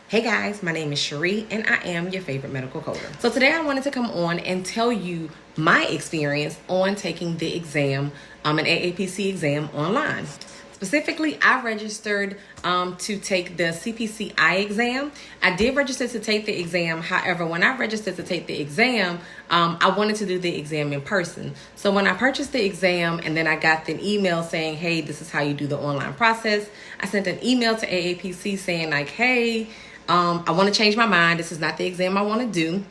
Hey guys, my name is Cherie and I am your favorite medical coder. So today I wanted to come on and tell you my experience on taking the exam, an AAPC exam online. Specifically, I registered to take the CPC-I exam. I did register to take the exam. However, when I registered to take the exam, I wanted to do the exam in person. So when I purchased the exam and then I got an email saying, hey, this is how you do the online process, I sent an email to AAPC saying like, hey, I want to change my mind. This is not the exam I want to do.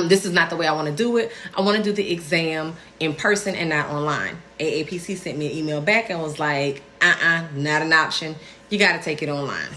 This is not the way I want to do it. I want to do the exam in person and not online. AAPC sent me an email back and was like, not an option. You got to take it online.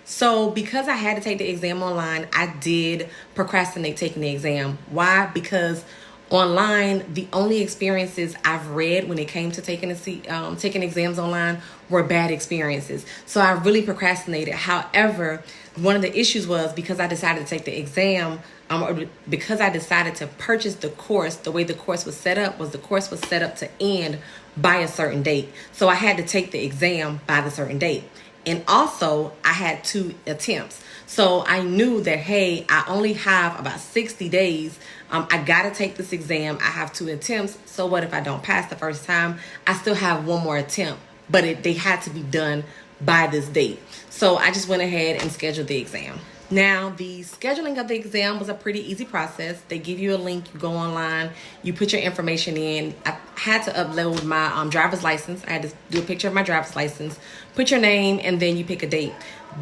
So because I had to take the exam online, I did procrastinate taking the exam. Why? Because online, the only experiences I've read when it came to taking exams online were bad experiences. So I really procrastinated. However, one of the issues was because I decided to take the exam, or because I decided to purchase the course, the way the course was set up was the course was set up to end by a certain date. So I had to take the exam by the certain date. And also I had 2 attempts. So I knew that, hey, I only have about 60 days. I got to take this exam. I have 2 attempts. So what if I don't pass the first time? I still have 1 more attempt, but they had to be done by this date. So I just went ahead and scheduled the exam. Now, the scheduling of the exam was a pretty easy process. They give you a link, you go online, you put your information in. I had to upload my driver's license. I had to do a picture of my driver's license, put your name, and then you pick a date.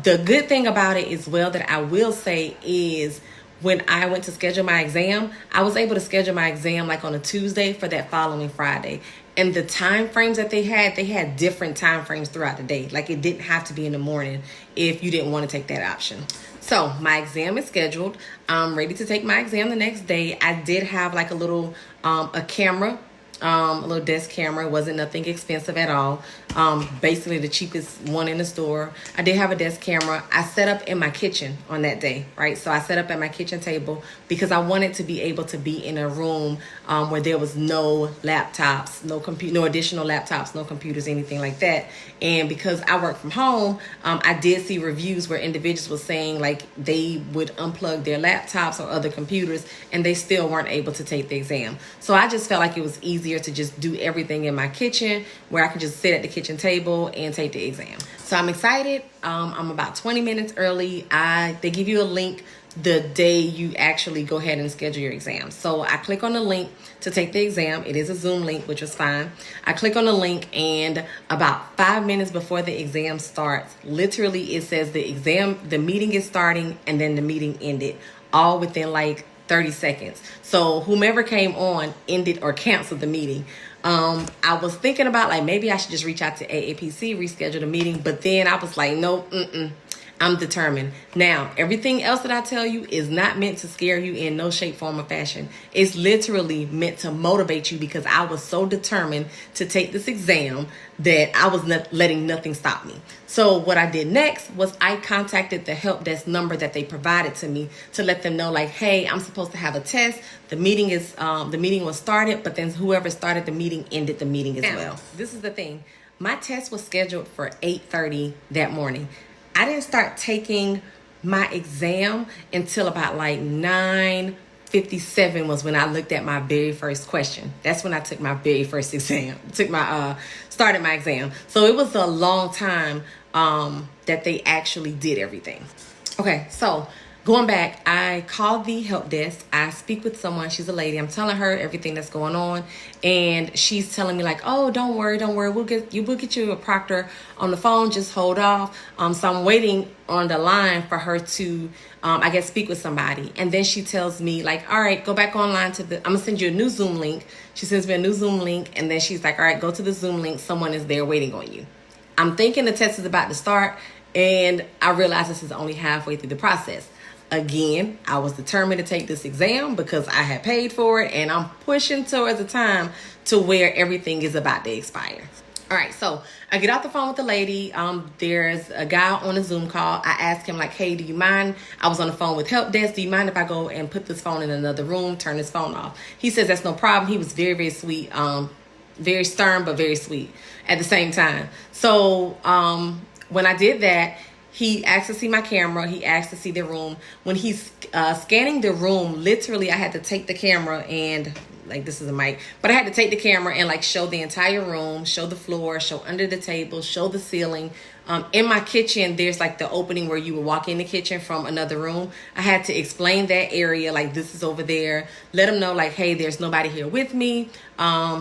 The good thing about it as well that I will say is when I went to schedule my exam, I was able to schedule my exam like on a Tuesday for that following Friday. And the time frames that they had different time frames throughout the day. Like it didn't have to be in the morning if you didn't want to take that option. So my exam is scheduled. I'm ready to take my exam the next day. I did have like a little a camera, a little desk camera. It wasn't nothing expensive at all. Basically the cheapest one in the store. I did have a desk camera. I set up in my kitchen on that day, right? So I set up at my kitchen table because I wanted to be able to be in a room where there was no laptops, no additional laptops, no computers, anything like that. And because I work from home, I did see reviews where individuals were saying like they would unplug their laptops or other computers and they still weren't able to take the exam. So I just felt like it was easier to just do everything in my kitchen where I could just sit at the kitchen table and take the exam. So I'm excited. I'm about 20 minutes early. They give you a link the day you actually go ahead and schedule your exam. So I click on the link to take the exam. It is a Zoom link, which was fine. I click on the link and about 5 minutes before the exam starts, literally it says the meeting is starting and then the meeting ended, all within like 30 seconds. So whomever came on ended or canceled the meeting. I was thinking about like maybe I should just reach out to AAPC, reschedule the meeting, but then I was like, nope, I'm determined. Now, everything else that I tell you is not meant to scare you in no shape, form, or fashion. It's literally meant to motivate you because I was so determined to take this exam that I was not letting nothing stop me. So what I did next was I contacted the help desk number that they provided to me to let them know like, hey, I'm supposed to have a test. The meeting was started, but then whoever started the meeting ended the meeting as well. This is the thing. My test was scheduled for 8:30 that morning. I didn't start taking my exam until about like 9:57 was when I looked at my very first question. That's when I took my very first exam, started my exam. So it was a long time that they actually did everything. Okay, so going back, I called the help desk. I speak with someone. She's a lady. I'm telling her everything that's going on. And she's telling me like, oh, don't worry. We'll get you a proctor on the phone. Just hold off. So I'm waiting on the line for her to, I guess, speak with somebody. And then she tells me like, all right, go back online I'm going to send you a new Zoom link. She sends me a new Zoom link. And then she's like, all right, go to the Zoom link. Someone is there waiting on you. I'm thinking the test is about to start. And I realize this is only halfway through the process. Again, I was determined to take this exam because I had paid for it and I'm pushing towards a time to where everything is about to expire. All right, so I get off the phone with the lady. There's a guy on a Zoom call. I asked him like, hey, do you mind? I was on the phone with help desk. Do you mind if I go and put this phone in another room, turn this phone off? He says that's no problem. He was very, very sweet, very stern, but very sweet at the same time. So when I did that, He asked to see my camera. He asked to see the room. When he's scanning the room, literally I had to take the camera and, like, this is a mic, but I had to take the camera and like show the entire room, show the floor, show under the table, show the ceiling. In my kitchen, there's like the opening where you would walk in the kitchen from another room. I had to explain that area, like this is over there. Let them know like, hey, there's nobody here with me.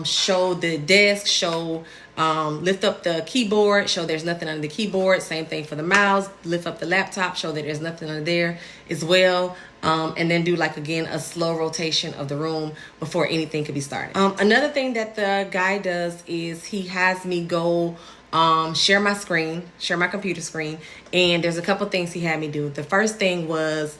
Show the desk, show, lift up the keyboard, show there's nothing under the keyboard. Same thing for the mouse. Lift up the laptop, show that there's nothing under there as well. And then do like, again, a slow rotation of the room before anything could be started. Another thing that the guy does is he has me go share my screen, share my computer screen. And there's a couple things he had me do. The first thing was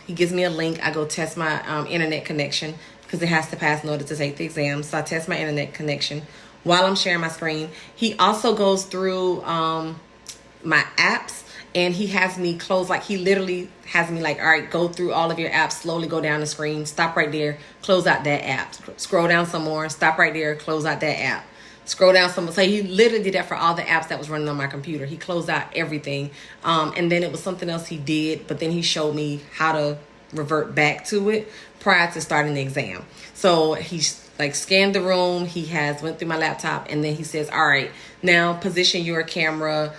he gives me a link. I go test my internet connection because it has to pass in order to take the exam. So I test my internet connection while I'm sharing my screen. He also goes through my apps. And he has me close, like he literally has me like, all right, go through all of your apps, slowly go down the screen, stop right there, close out that app, scroll down some more, stop right there, close out that app, scroll down some more. So he literally did that for all the apps that was running on my computer. He closed out everything. And then it was something else he did, but then he showed me how to revert back to it prior to starting the exam. So he's like scanned the room, he has went through my laptop, and then he says, all right, now position your camera,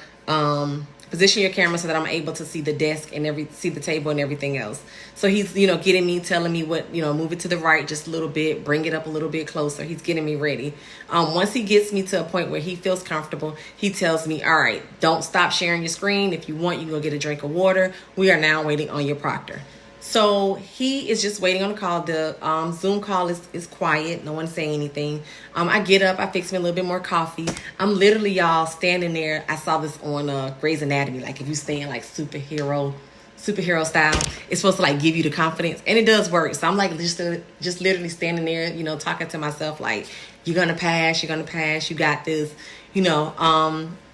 so that I'm able to see the desk and see the table and everything else. So he's, getting me, telling me what, move it to the right just a little bit, bring it up a little bit closer. He's getting me ready. Once he gets me to a point where he feels comfortable, he tells me, all right, don't stop sharing your screen. If you want, you can go get a drink of water. We are now waiting on your proctor. So he is just waiting on the call. The Zoom call is quiet. No one's saying anything. I get up. I fix me a little bit more coffee. I'm literally, y'all, standing there. I saw this on Grey's Anatomy. Like, if you stay in, like, superhero style, it's supposed to, like, give you the confidence. And it does work. So I'm, like, just literally standing there, talking to myself, like, you're going to pass. You're going to pass. You got this,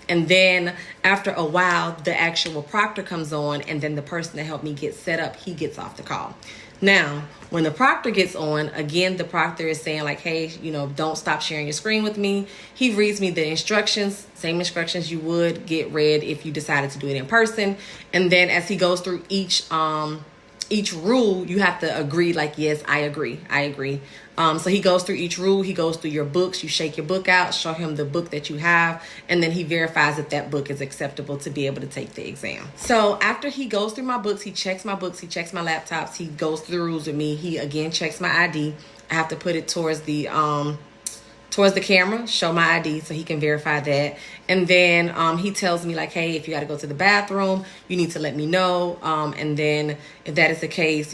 And then after a while, the actual proctor comes on, and then the person that helped me get set up, he gets off the call. Now, when the proctor gets on, again, the proctor is saying like, hey, don't stop sharing your screen with me. He reads me the instructions, same instructions you would get read if you decided to do it in person. And then as he goes through each rule, you have to agree, like, yes, I agree. So he goes through each rule. He goes through your books. You shake your book out, show him the book that you have, and then he verifies that that book is acceptable to be able to take the exam. So after he goes through my books, he checks my laptops. He goes through the rules with me. He, again, checks my ID. I have to put it towards the camera, show my ID so he can verify that. And then he tells me like, hey, if you got to go to the bathroom, you need to let me know. And then if that is the case,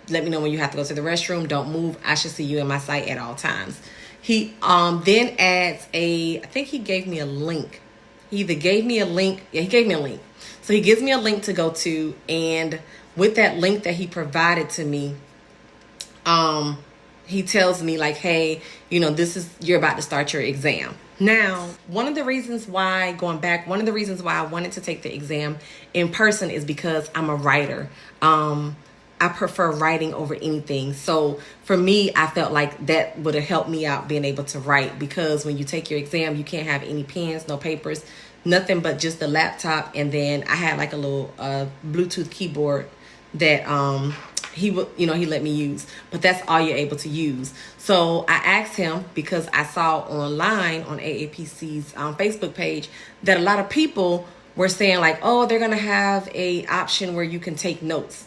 let me know when you have to go to the restroom. Don't move. I should see you in my sight at all times. He then adds I think he gave me a link. He either gave me a link. Yeah, he gave me a link. So he gives me a link to go to. And with that link that he provided to me, he tells me like, hey, you're about to start your exam. Now, one of the reasons why I wanted to take the exam in person is because I'm a writer. I prefer writing over anything. So for me, I felt like that would have helped me out being able to write, because when you take your exam, you can't have any pens, no papers, nothing but just the laptop. And then I had like a little Bluetooth keyboard that he let me use, but that's all you're able to use. So I asked him, because I saw online on AAPC's Facebook page that a lot of people were saying like, oh, they're going to have a option where you can take notes.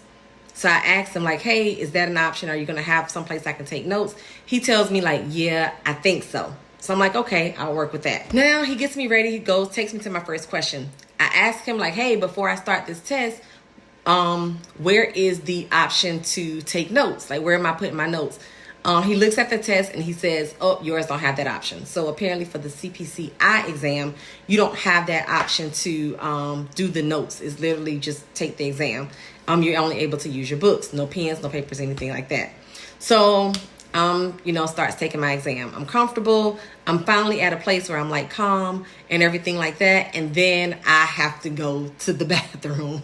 So I asked him like, hey, is that an option? Are you going to have someplace I can take notes? He tells me like, yeah, I think so. So I'm like, okay, I'll work with that. Now he gets me ready. He takes me to my first question. I asked him like, hey, before I start this test, where is the option to take notes? Like, where am I putting my notes? He looks at the test and he says, oh, yours don't have that option. So apparently for the CPC-I exam, you don't have that option to do the notes. It's literally just take the exam. You're only able to use your books, no pens, no papers, anything like that. So, starts taking my exam. I'm comfortable. I'm finally at a place where I'm like calm and everything like that. And then I have to go to the bathroom.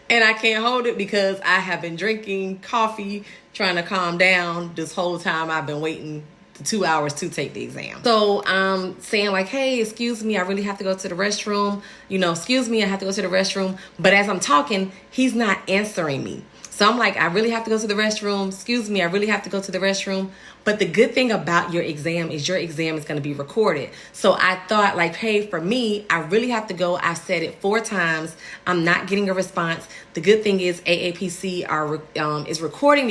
And I can't hold it because I have been drinking coffee, trying to calm down this whole time I've been waiting 2 hours to take the exam. So I'm saying like, hey, excuse me, I really have to go to the restroom. excuse me, I have to go to the restroom. But as I'm talking, he's not answering me. So I'm like, I really have to go to the restroom. Excuse me, I really have to go to the restroom. But the good thing about your exam is your exam is going to be recorded. So I thought like, hey, for me, I really have to go. I've said it 4 times. I'm not getting a response. The good thing is AAPC is recording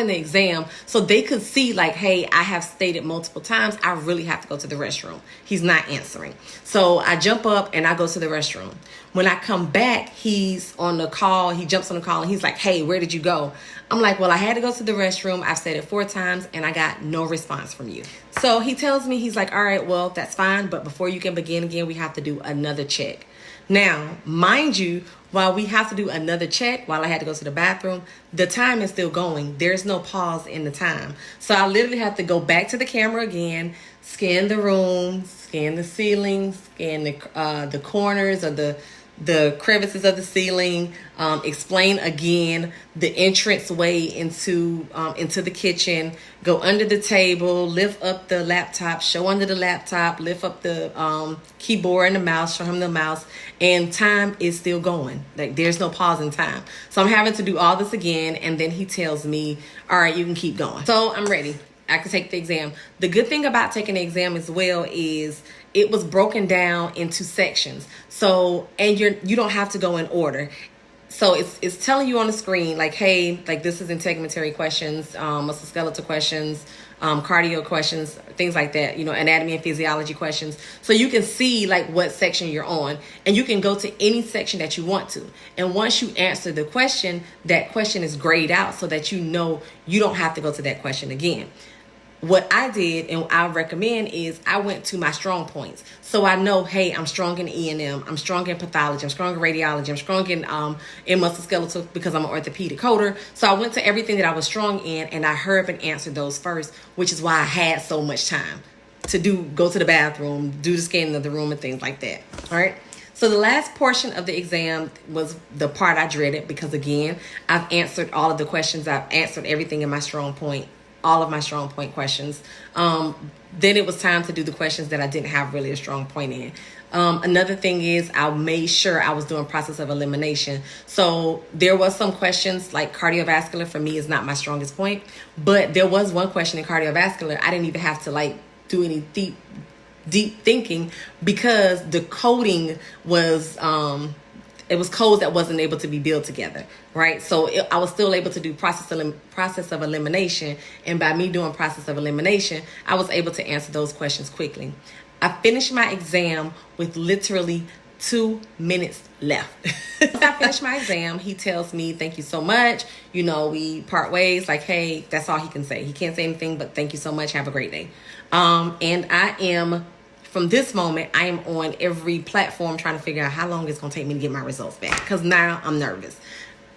the exam so they could see like, hey, I have stated multiple times, I really have to go to the restroom. He's not answering. So I jump up and I go to the restroom. When I come back, he's on the call. He jumps on the call and he's like, hey, where did you go? I'm like, well, I had to go to the restroom. I've said it 4 times and I got no response from you. So he tells me, he's like, all right, well, that's fine. But before you can begin again, we have to do another check. Now, mind you, while we have to do another check, while I had to go to the bathroom, the time is still going. There's no pause in the time. So I literally have to go back to the camera again, scan the room, scan the ceiling, scan the corners of the crevices of the ceiling, explain again the entrance way into the kitchen, go under the table, lift up the laptop, show under the laptop, lift up the keyboard and the mouse, show him the mouse, and time is still going. Like there's no pause in time. So I'm having to do all this again, and then he tells me, all right, you can keep going. So I'm ready. I can take the exam. The good thing about taking the exam as well is it was broken down into sections. So, and you don't have to go in order. So it's telling you on the screen like, hey, like this is integumentary questions, musculoskeletal questions, cardio questions, things like that, anatomy and physiology questions. So you can see like what section you're on, and you can go to any section that you want to. And once you answer the question, that question is grayed out so that you don't have to go to that question again. What I did and I recommend is I went to my strong points. So I know, hey, I'm strong in E&M, I'm strong in pathology, I'm strong in radiology, I'm strong in musculoskeletal because I'm an orthopedic coder. So I went to everything that I was strong in and I heard and answered those first, which is why I had so much time to go to the bathroom, do the scanning of the room and things like that. All right. So the last portion of the exam was the part I dreaded because, again, I've answered all of the questions. I've answered everything in my strong point. All of my strong point questions. Then it was time to do the questions that I didn't have really a strong point in. Another thing is I made sure I was doing process of elimination. So there was some questions like cardiovascular for me is not my strongest point, but there was one question in cardiovascular I didn't even have to like do any deep thinking because the coding was it was codes that wasn't able to be built together, right? So I was still able to do process of elimination. And by me doing process of elimination, I was able to answer those questions quickly. I finished my exam with literally 2 minutes left. Once I finished my exam, he tells me, thank you so much. We part ways. Like, hey, that's all he can say. He can't say anything, but thank you so much. Have a great day. And from this moment, I am on every platform trying to figure out how long it's going to take me to get my results back. Because now I'm nervous.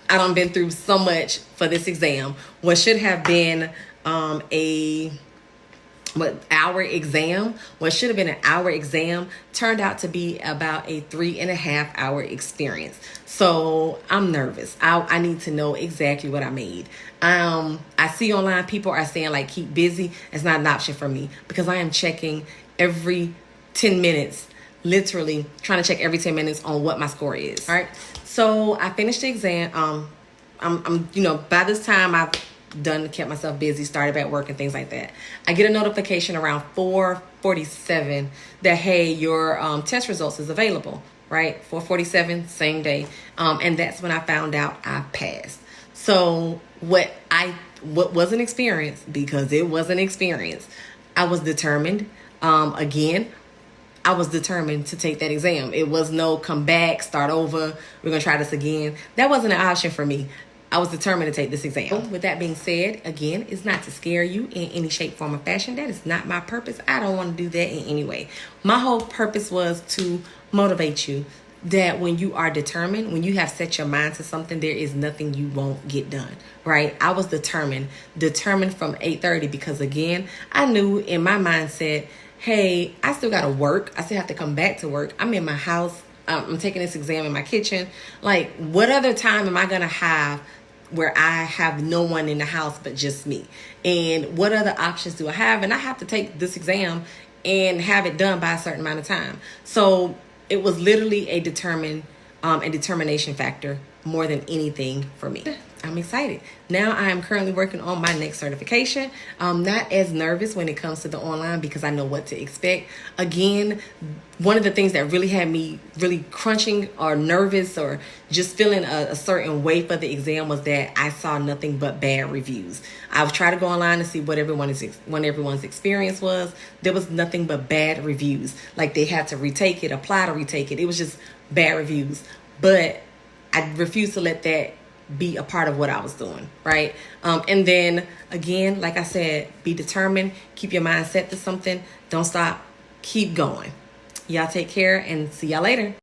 I done been through so much for this exam. What should have been an hour exam turned out to be about a 3.5 hour experience. So I'm nervous. I need to know exactly what I made. I see online people are saying like keep busy. It's not an option for me because I am checking every 10 minutes, literally trying to check every 10 minutes on what my score is. All right. So I finished the exam. I'm by this time I've kept myself busy, started back work and things like that. I get a notification around 4:47 that, hey, your test results is available, right? 4:47, same day. And that's when I found out I passed. So what was an experience, because it was an experience, I was determined. I was determined to take that exam. It was no come back, start over, we're going to try this again. That wasn't an option for me. I was determined to take this exam. With that being said, again, it's not to scare you in any shape, form, or fashion. That is not my purpose. I don't want to do that in any way. My whole purpose was to motivate you that when you are determined, when you have set your mind to something, there is nothing you won't get done, right? I was determined from 8:30 because, again, I knew in my mindset, hey, I still got to work. I still have to come back to work. I'm in my house. I'm taking this exam in my kitchen. Like, what other time am I going to have where I have no one in the house but just me? And what other options do I have? And I have to take this exam and have it done by a certain amount of time. So it was literally a determination factor more than anything for me. I'm excited. Now I am currently working on my next certification. I'm not as nervous when it comes to the online because I know what to expect. Again, one of the things that really had me really crunching or nervous or just feeling a certain way for the exam was that I saw nothing but bad reviews. I've tried to go online to see what everyone's experience was. There was nothing but bad reviews. Like they had to retake it, apply to retake it. It was just bad reviews. But I refuse to let that be a part of what I was doing, right? And then again, like I said, be determined, keep your mind set to something, don't stop, keep going. Y'all take care and see y'all later.